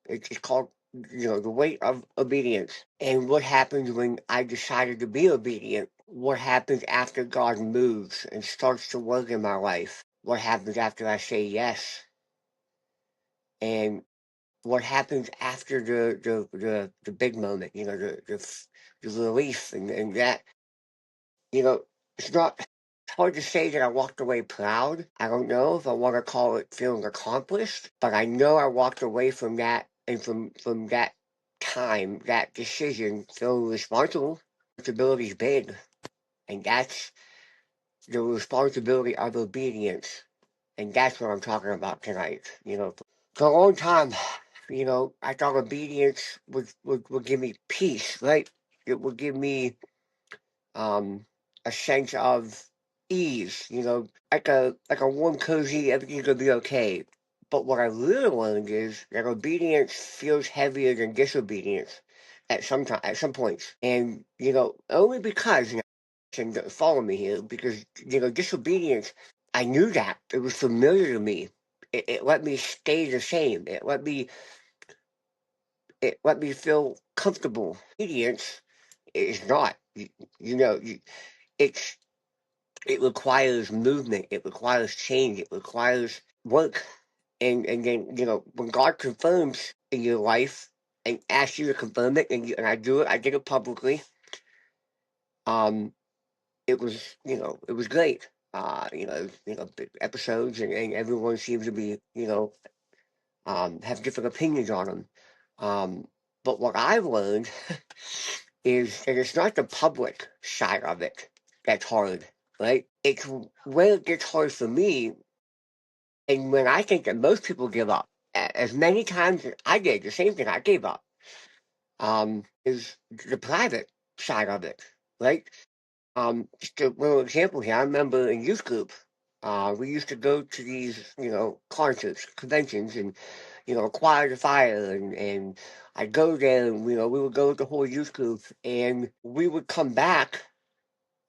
It's called, the weight of obedience. And what happens when I decided to be obedient? What happens after God moves and starts to work in my life? What happens after I say yes? And what happens after the big moment? The relief and that. You know, it's not. It's hard to say that I walked away proud. I don't know if I want to call it feeling accomplished, but I know I walked away from that and from that time, that decision, feeling responsible. Responsibility is big, and that's the responsibility of obedience, and that's what I'm talking about tonight. For a long time, I thought obedience would give me peace, right? It would give me um, a sense of ease, like a warm, cozy, everything's gonna be okay. But what I really learned is that obedience feels heavier than disobedience at some points, and only because and follow me here because disobedience. I knew that it was familiar to me. It let me stay the same. It let me feel comfortable. Obedience is not. It's it requires movement. It requires change. It requires work. And then when God confirms in your life and asks you to confirm it, and I do it. I did it publicly. Um, it was great. Big episodes, and everyone seems to be have different opinions on them. Um, but what I've learned is that it's not the public side of it that's hard, right? It's where it gets hard for me, and when I think that most people give up, as many times as I did, the same thing I gave up, is the private side of it, right? Just a little example here. I remember in youth group, we used to go to these, concerts, conventions, and choir to fire, and I'd go there, and we would go with the whole youth group, and we would come back,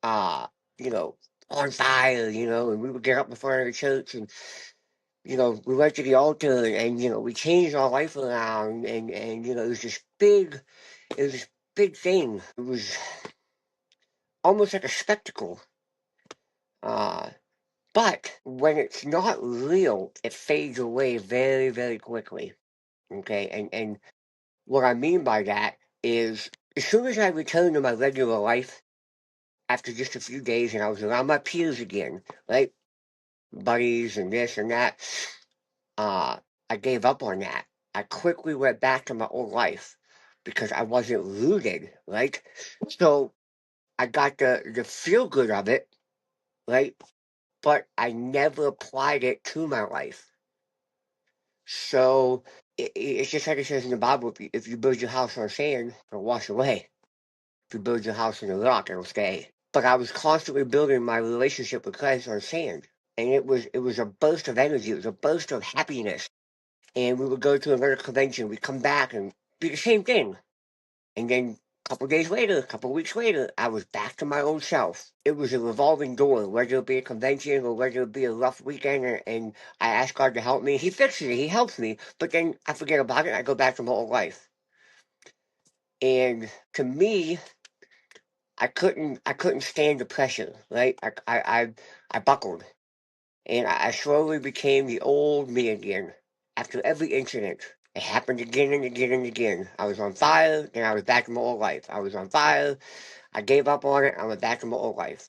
uh, you know, on fire, and we would get up in front of the church, and we went to the altar, and we changed our life around, and it was this big thing. It was almost like a spectacle. Uh, but when it's not real, it fades away very, very quickly. Okay, and what I mean by that is, as soon as I returned to my regular life after just a few days, and I was around my peers again, right, buddies and this and that, uh, I gave up on that. I quickly went back to my old life because I wasn't rooted, right? So I got the feel good of it, right? But I never applied it to my life. So it's just like it says in the Bible: if you build your house on sand, it'll wash away. If you build your house in a rock, it'll stay. But I was constantly building my relationship with Christ on sand, and it was a burst of energy. It was a burst of happiness. And we would go to another convention. We'd come back and do the same thing. And then a couple days later, a couple weeks later, I was back to my old self. It was a revolving door, whether it be a convention or whether it be a rough weekend. And I asked God to help me. He fixes it. He helps me. But then I forget about it. And I go back to my old life. And to me, I couldn't stand the pressure. Right? I buckled, and I slowly became the old me again. After every incident, it happened again and again and again. I was on fire, then I was back to my old life. I was on fire, I gave up on it, I went back to my old life.